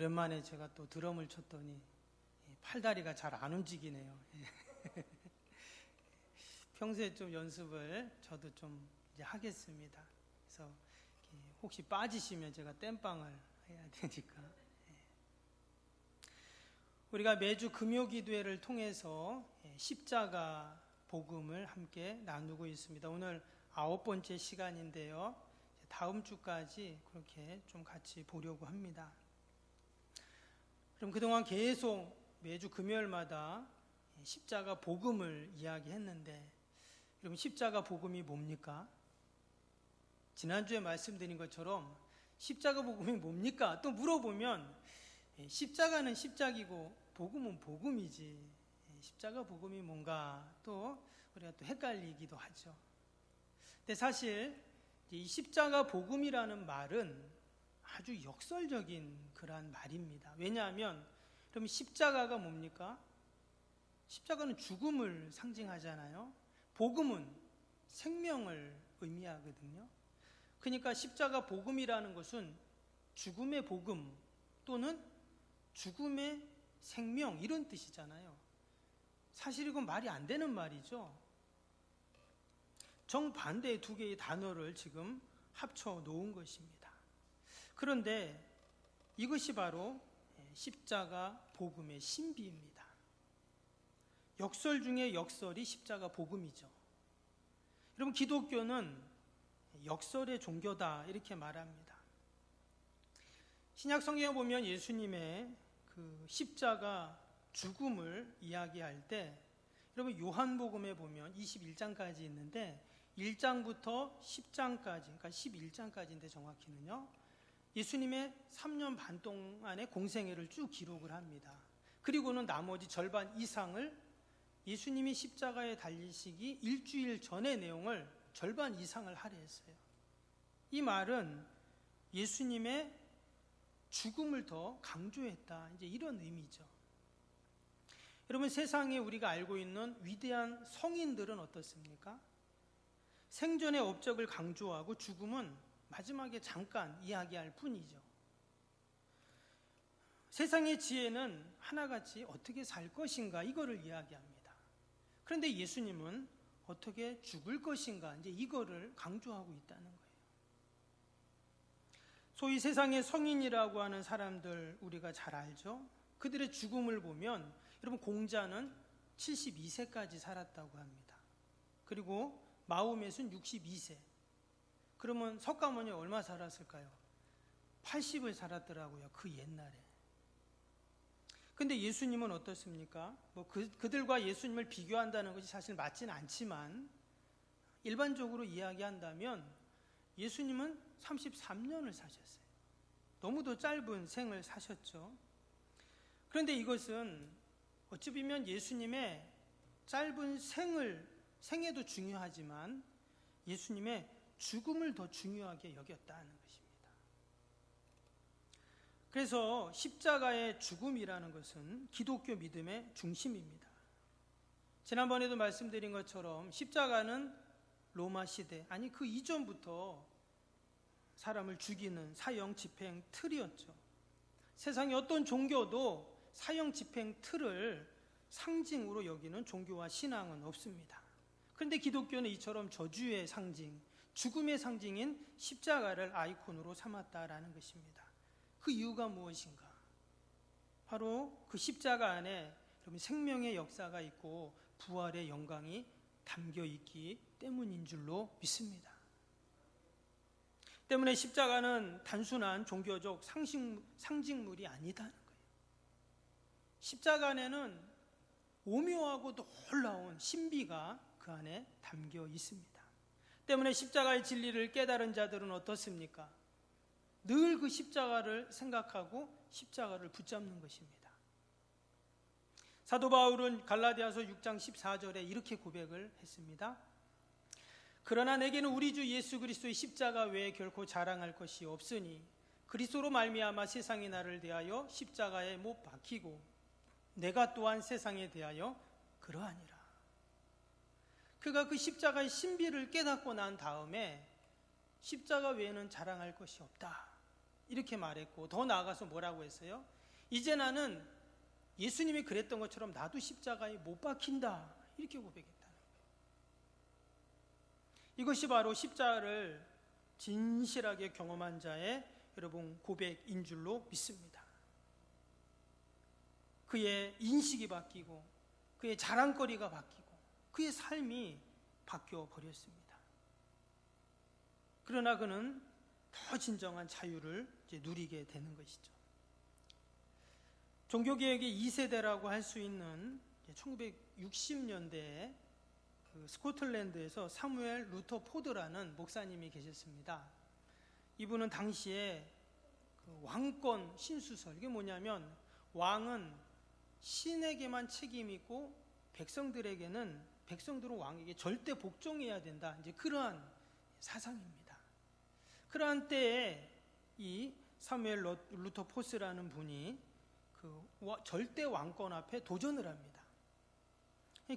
오랜만에 제가 또 드럼을 쳤더니 팔다리가 잘 안 움직이네요. 평소에 좀 연습을 저도 좀 이제 하겠습니다. 그래서 혹시 빠지시면 제가 땜빵을 해야 되니까. 우리가 매주 금요기도회를 통해서 십자가 복음을 함께 나누고 있습니다. 오늘 9번째 시간인데요. 다음 주까지 그렇게 좀 같이 보려고 합니다. 그럼 그동안 계속 매주 금요일마다 십자가 복음을 이야기했는데, 그럼 십자가 복음이 뭡니까? 지난주에 말씀드린 것처럼 십자가 복음이 뭡니까? 또 물어보면 십자가는 십자기고 복음은 복음이지, 십자가 복음이 뭔가 또 우리가 또 헷갈리기도 하죠. 근데 사실 이 십자가 복음이라는 말은 아주 역설적인 그러한 말입니다. 왜냐하면 그럼 십자가가 뭡니까? 십자가는 죽음을 상징하잖아요. 복음은 생명을 의미하거든요. 그러니까 십자가 복음이라는 것은 죽음의 복음 또는 죽음의 생명, 이런 뜻이잖아요. 사실 이건 말이 안 되는 말이죠. 정반대의 두 개의 단어를 지금 합쳐 놓은 것입니다. 그런데 이것이 바로 십자가 복음의 신비입니다. 역설 중에 역설이 십자가 복음이죠. 여러분, 기독교는 역설의 종교다, 이렇게 말합니다. 신약 성경에 보면 예수님의 그 십자가 죽음을 이야기할 때, 여러분 요한복음에 보면 21장까지 있는데 1장부터 10장까지, 그러니까 11장까지인데 정확히는요, 예수님의 3년 반 동안의 공생애를 쭉 기록을 합니다. 그리고는 나머지 절반 이상을 예수님이 십자가에 달리시기 일주일 전의 내용을 절반 이상을 할애했어요. 이 말은 예수님의 죽음을 더 강조했다, 이제 이런 의미죠. 여러분, 세상에 우리가 알고 있는 위대한 성인들은 어떻습니까? 생전의 업적을 강조하고 죽음은 마지막에 잠깐 이야기할 뿐이죠. 세상의 지혜는 하나같이 어떻게 살 것인가, 이거를 이야기합니다. 그런데 예수님은 어떻게 죽을 것인가, 이제 이거를 강조하고 있다는 거예요. 소위 세상의 성인이라고 하는 사람들 우리가 잘 알죠. 그들의 죽음을 보면 여러분, 공자는 72세까지 살았다고 합니다. 그리고 마호멧은 62세. 그러면 석가모니 얼마 살았을까요? 80을 살았더라고요, 그 옛날에. 근데 예수님은 어떻습니까? 그들과 예수님을 비교한다는 것이 사실 맞지는 않지만, 일반적으로 이야기한다면 예수님은 33년을 사셨어요. 너무도 짧은 생을 사셨죠. 그런데 이것은 어찌 보면 예수님의 짧은 생애도 중요하지만 예수님의 죽음을 더 중요하게 여겼다는 것입니다. 그래서 십자가의 죽음이라는 것은 기독교 믿음의 중심입니다. 지난번에도 말씀드린 것처럼 십자가는 로마 시대, 아니 그 이전부터 사람을 죽이는 사형 집행 틀이었죠. 세상의 어떤 종교도 사형 집행 틀을 상징으로 여기는 종교와 신앙은 없습니다. 그런데 기독교는 이처럼 저주의 상징, 죽음의 상징인 십자가를 아이콘으로 삼았다라는 것입니다. 그 이유가 무엇인가? 바로 그 십자가 안에 생명의 역사가 있고 부활의 영광이 담겨 있기 때문인 줄로 믿습니다. 때문에 십자가는 단순한 종교적 상징물이 아니다는 거예요. 십자가 안에는 오묘하고 놀라운 신비가 그 안에 담겨 있습니다. 때문에 십자가의 진리를 깨달은 자들은 어떻습니까? 늘 그 십자가를 생각하고 십자가를 붙잡는 것입니다. 사도 바울은 갈라디아서 6장 14절에 이렇게 고백을 했습니다. 그러나 내게는 우리 주 예수 그리스도의 십자가 외에 결코 자랑할 것이 없으니 그리스도로 말미암아 세상이 나를 대하여 십자가에 못 박히고 내가 또한 세상에 대하여 그러하니라. 그가 그 십자가의 신비를 깨닫고 난 다음에 십자가 외에는 자랑할 것이 없다, 이렇게 말했고, 더 나아가서 뭐라고 했어요? 이제 나는 예수님이 그랬던 것처럼 나도 십자가에 못 박힌다, 이렇게 고백했다는 거예요. 이것이 바로 십자가를 진실하게 경험한 자의 여러분 고백인 줄로 믿습니다. 그의 인식이 바뀌고 그의 자랑거리가 바뀌고 그의 삶이 바뀌어 버렸습니다. 그러나 그는 더 진정한 자유를 이제 누리게 되는 것이죠. 종교개혁의 2세대라고 할 수 있는 1960년대에 그 스코틀랜드에서 사무엘 루터 포드라는 목사님이 계셨습니다. 이분은 당시에 그 왕권 신수설, 이게 뭐냐면 왕은 신에게만 책임이 있고 백성들은 왕에게 절대 복종해야 된다, 이제 그러한 사상입니다. 그러한 때에 이 사무엘 루터 포스라는 분이 그 절대 왕권 앞에 도전을 합니다.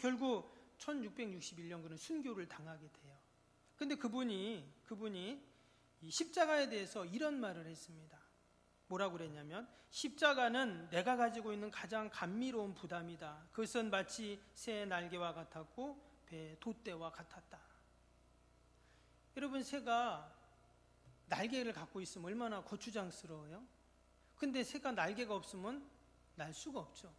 결국 1661년 그는 순교를 당하게 돼요. 근데 그분이 이 십자가에 대해서 이런 말을 했습니다. 뭐라고 그랬냐면, 십자가는 내가 가지고 있는 가장 감미로운 부담이다. 그것은 마치 새의 날개와 같았고 배의 돛대와 같았다. 여러분, 새가 날개를 갖고 있으면 얼마나 거추장스러워요? 근데 새가 날개가 없으면 날 수가 없죠.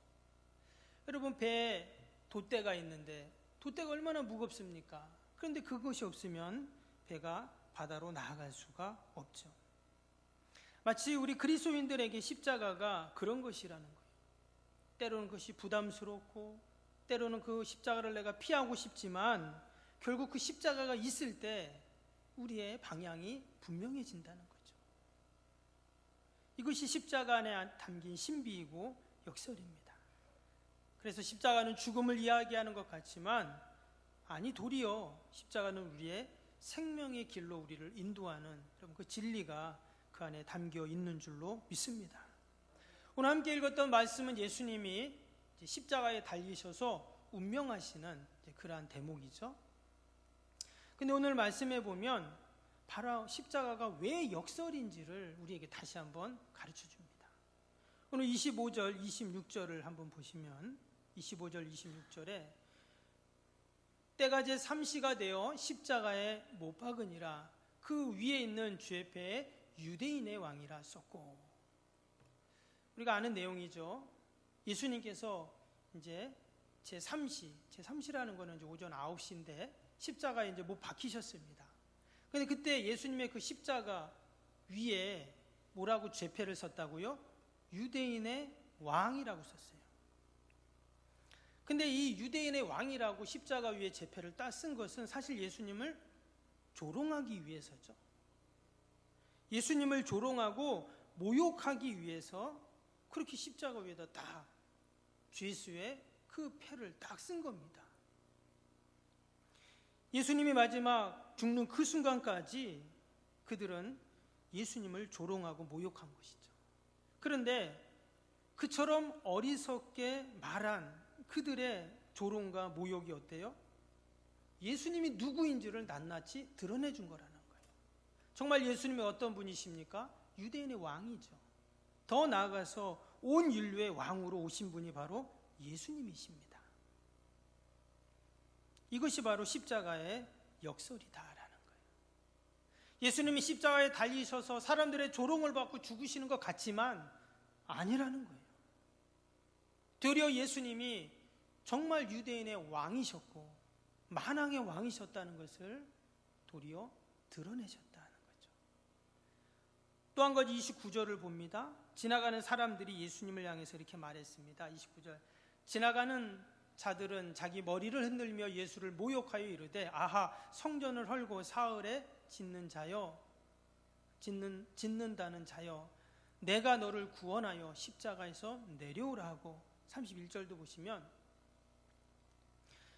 여러분, 배에 돛대가 있는데 돛대가 얼마나 무겁습니까? 그런데 그것이 없으면 배가 바다로 나아갈 수가 없죠. 마치 우리 그리스도인들에게 십자가가 그런 것이라는 거예요. 때로는 그것이 부담스럽고 때로는 그 십자가를 내가 피하고 싶지만 결국 그 십자가가 있을 때 우리의 방향이 분명해진다는 거죠. 이것이 십자가 안에 담긴 신비이고 역설입니다. 그래서 십자가는 죽음을 이야기하는 것 같지만 아니, 도리어 십자가는 우리의 생명의 길로 우리를 인도하는 그 진리가 그 안에 담겨 있는 줄로 믿습니다. 오늘 함께 읽었던 말씀은 예수님이 십자가에 달리셔서 운명하시는 그러한 대목이죠. 근데 오늘 말씀에 보면 바로 십자가가 왜 역설인지를 우리에게 다시 한번 가르쳐 줍니다. 오늘 25절, 26절을 한번 보시면 25절, 26절에 때가 제 3시가 되어 십자가에 못 박으니라. 그 위에 있는 죄패에 유대인의 왕이라 썼고. 우리가 아는 내용이죠. 예수님께서 이제 제 3시라는 거는 이제 오전 9시인데 십자가에 이제 못 박히셨습니다. 근데 그때 예수님의 그 십자가 위에 뭐라고 죄패를 썼다고요? 유대인의 왕이라고 썼어요. 근데 이 유대인의 왕이라고 십자가 위에 죄패를 딱 쓴 것은 사실 예수님을 조롱하기 위해서죠. 예수님을 조롱하고 모욕하기 위해서 그렇게 십자가 위에다 딱 죄수의 그 패를 딱 쓴 겁니다. 예수님이 마지막 죽는 그 순간까지 그들은 예수님을 조롱하고 모욕한 것이죠. 그런데 그처럼 어리석게 말한 그들의 조롱과 모욕이 어때요? 예수님이 누구인지를 낱낱이 드러내준 거라는 거예요. 정말 예수님이 어떤 분이십니까? 유대인의 왕이죠. 더 나아가서 온 인류의 왕으로 오신 분이 바로 예수님이십니다. 이것이 바로 십자가의 역설이다라는 거예요. 예수님이 십자가에 달리셔서 사람들의 조롱을 받고 죽으시는 것 같지만 아니라는 거예요. 되려 예수님이 정말 유대인의 왕이셨고 만왕의 왕이셨다는 것을 도리어 드러내셨다는 거죠. 또 한 가지 29절을 봅니다. 지나가는 사람들이 예수님을 향해서 이렇게 말했습니다. 29절. 지나가는 자들은 자기 머리를 흔들며 예수를 모욕하여 이르되 아하, 성전을 헐고 사흘에 짓는다는 자여, 내가 너를 구원하여 십자가에서 내려오라 하고. 31절도 보시면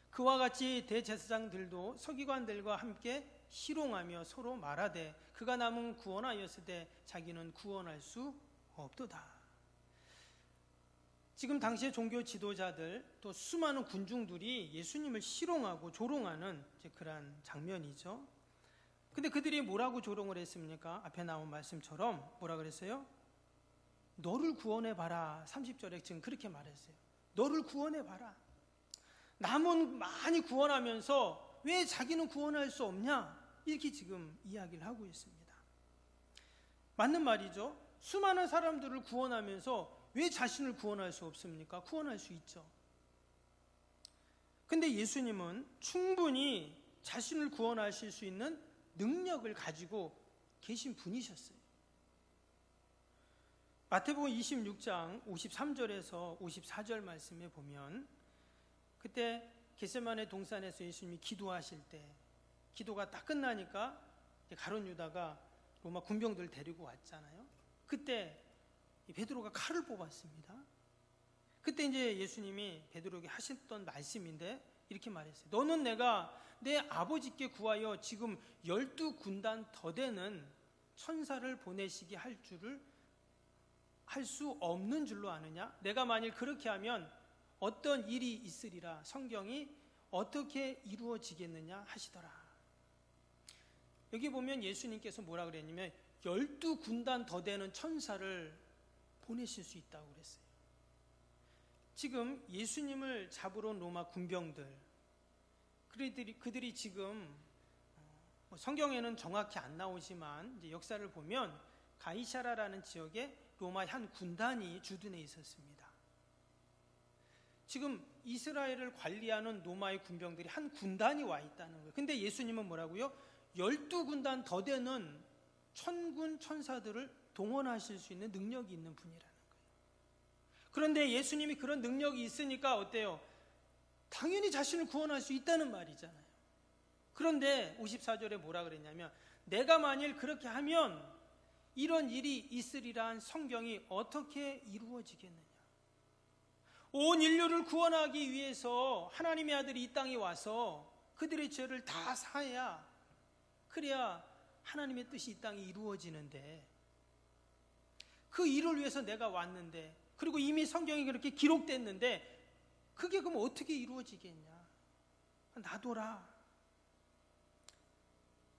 그와 같이 대제사장들도 서기관들과 함께 희롱하며 서로 말하되 그가 남은 구원하였으되 자기는 구원할 수 없도다. 지금 당시의 종교 지도자들 또 수많은 군중들이 예수님을 희롱하고 조롱하는 그러한 장면이죠. 근데 그들이 뭐라고 조롱을 했습니까? 앞에 나온 말씀처럼 뭐라 그랬어요? 너를 구원해 봐라. 30절에 지금 그렇게 말했어요. 너를 구원해 봐라. 남은 많이 구원하면서 왜 자기는 구원할 수 없냐? 이렇게 지금 이야기를 하고 있습니다. 맞는 말이죠. 수많은 사람들을 구원하면서 왜 자신을 구원할 수 없습니까? 구원할 수 있죠. 근데 예수님은 충분히 자신을 구원하실 수 있는 능력을 가지고 계신 분이셨어요. 마태복음 26장 53절에서 54절 말씀에 보면 그때 겟세마네 동산에서 예수님이 기도하실 때 기도가 딱 끝나니까 가룟 유다가 로마 군병들을 데리고 왔잖아요. 그때 베드로가 칼을 뽑았습니다. 그때 이제 예수님이 베드로에게 하셨던 말씀인데 이렇게 말했어요. 너는 내가 내 아버지께 구하여 지금 12군단 더 되는 천사를 보내시게 할 수 없는 줄로 아느냐? 내가 만일 그렇게 하면 어떤 일이 있으리라. 성경이 어떻게 이루어지겠느냐 하시더라. 여기 보면 예수님께서 뭐라 그랬냐면 12군단 더 되는 천사를 보내실 수 있다고 그랬어요. 지금 예수님을 잡으러 온 로마 군병들 그들이 지금 성경에는 정확히 안 나오지만 이제 역사를 보면 가이사라라는 지역에 로마의 한 군단이 주둔해 있었습니다. 지금 이스라엘을 관리하는 로마의 군병들이 한 군단이 와 있다는 거예요. 근데 예수님은 뭐라고요? 12군단 더 되는 천군 천사들을 동원하실 수 있는 능력이 있는 분이라는 거예요. 그런데 예수님이 그런 능력이 있으니까 어때요? 당연히 자신을 구원할 수 있다는 말이잖아요. 그런데 54절에 뭐라 그랬냐면 내가 만일 그렇게 하면 이런 일이 있으리란 성경이 어떻게 이루어지겠느냐. 온 인류를 구원하기 위해서 하나님의 아들이 이 땅에 와서 그들의 죄를 다 사해야 그래야 하나님의 뜻이 이 땅에 이루어지는데 그 일을 위해서 내가 왔는데 그리고 이미 성경이 그렇게 기록됐는데 그게 그럼 어떻게 이루어지겠냐. 놔둬라.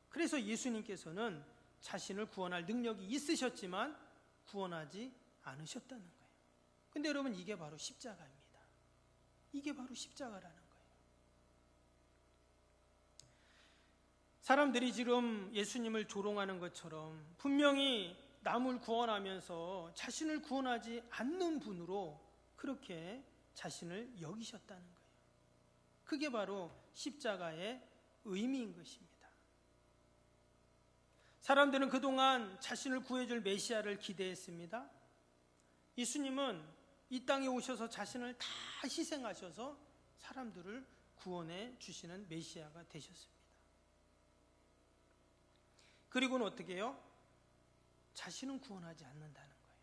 그래서 예수님께서는 자신을 구원할 능력이 있으셨지만 구원하지 않으셨다는 거예요. 근데 여러분 이게 바로 십자가입니다. 이게 바로 십자가라는 거예요. 사람들이 지금 예수님을 조롱하는 것처럼 분명히 남을 구원하면서 자신을 구원하지 않는 분으로 그렇게 자신을 여기셨다는 거예요. 그게 바로 십자가의 의미인 것입니다. 사람들은 그동안 자신을 구해줄 메시아를 기대했습니다. 예수님은 이 땅에 오셔서 자신을 다 희생하셔서 사람들을 구원해 주시는 메시아가 되셨습니다. 그리고는 어떻게 해요? 자신은 구원하지 않는다는 거예요.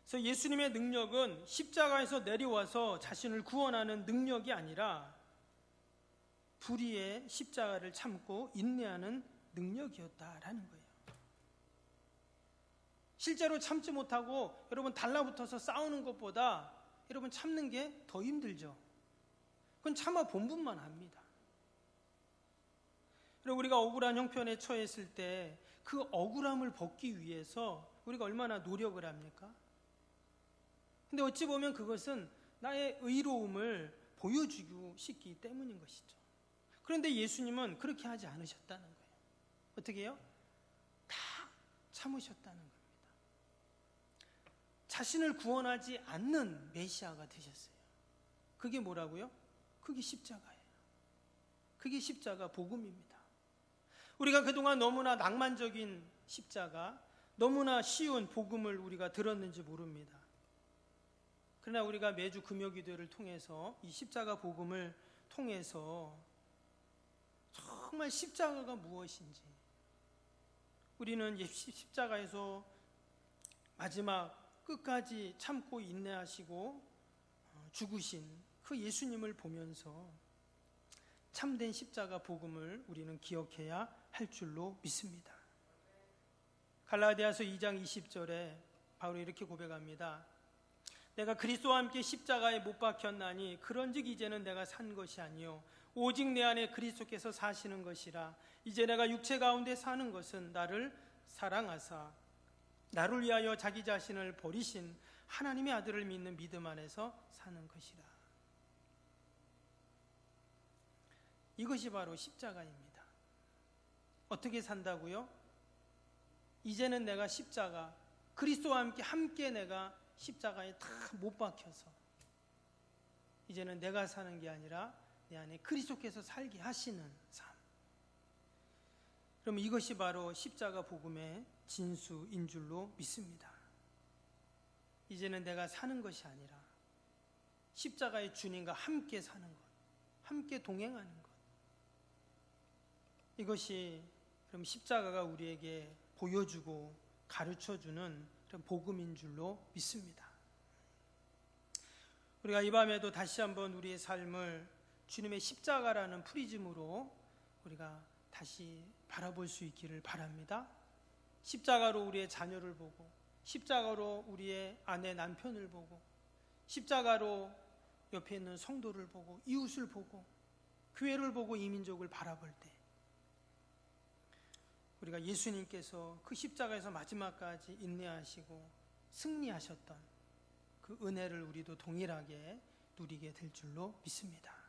그래서 예수님의 능력은 십자가에서 내려와서 자신을 구원하는 능력이 아니라 불의의 십자가를 참고 인내하는 능력이었다라는 거예요. 실제로 참지 못하고 여러분 달라붙어서 싸우는 것보다 여러분 참는 게 더 힘들죠. 그건 참아 본분만 합니다. 그리고 우리가 억울한 형편에 처했을 때 그 억울함을 벗기 위해서 우리가 얼마나 노력을 합니까? 근데 어찌 보면 그것은 나의 의로움을 보여주고 싶기 때문인 것이죠. 그런데 예수님은 그렇게 하지 않으셨다는 거예요. 어떻게 해요? 다 참으셨다는 겁니다. 자신을 구원하지 않는 메시아가 되셨어요. 그게 뭐라고요? 그게 십자가예요. 그게 십자가 복음입니다. 우리가 그동안 너무나 낭만적인 십자가, 너무나 쉬운 복음을 우리가 들었는지 모릅니다. 그러나 우리가 매주 금요기도를 통해서 이 십자가 복음을 통해서 정말 십자가가 무엇인지 우리는 십자가에서 마지막 끝까지 참고 인내하시고 죽으신 그 예수님을 보면서 참된 십자가 복음을 우리는 기억해야 할 줄로 믿습니다. 갈라디아서 2장 20절에 바울이 이렇게 고백합니다. 내가 그리스도와 함께 십자가에 못 박혔나니 그런즉 이제는 내가 산 것이 아니요 오직 내 안에 그리스도께서 사시는 것이라. 이제 내가 육체 가운데 사는 것은 나를 사랑하사 나를 위하여 자기 자신을 버리신 하나님의 아들을 믿는 믿음 안에서 사는 것이라. 이것이 바로 십자가입니다. 어떻게 산다고요? 이제는 내가 십자가, 그리스도와 함께 내가 십자가에 다 못 박혀서 이제는 내가 사는 게 아니라 내 안에 그리스도께서 살게 하시는 삶. 그럼 이것이 바로 십자가 복음의 진수인 줄로 믿습니다. 이제는 내가 사는 것이 아니라 십자가의 주님과 함께 사는 것, 함께 동행하는 것. 이것이 그럼 십자가가 우리에게 보여주고 가르쳐주는 그런 복음인 줄로 믿습니다. 우리가 이 밤에도 다시 한번 우리의 삶을 주님의 십자가라는 프리즘으로 우리가 다시 바라볼 수 있기를 바랍니다. 십자가로 우리의 자녀를 보고, 십자가로 우리의 아내 남편을 보고, 십자가로 옆에 있는 성도를 보고, 이웃을 보고, 교회를 보고, 이민족을 바라볼 때 우리가 예수님께서 그 십자가에서 마지막까지 인내하시고 승리하셨던 그 은혜를 우리도 동일하게 누리게 될 줄로 믿습니다.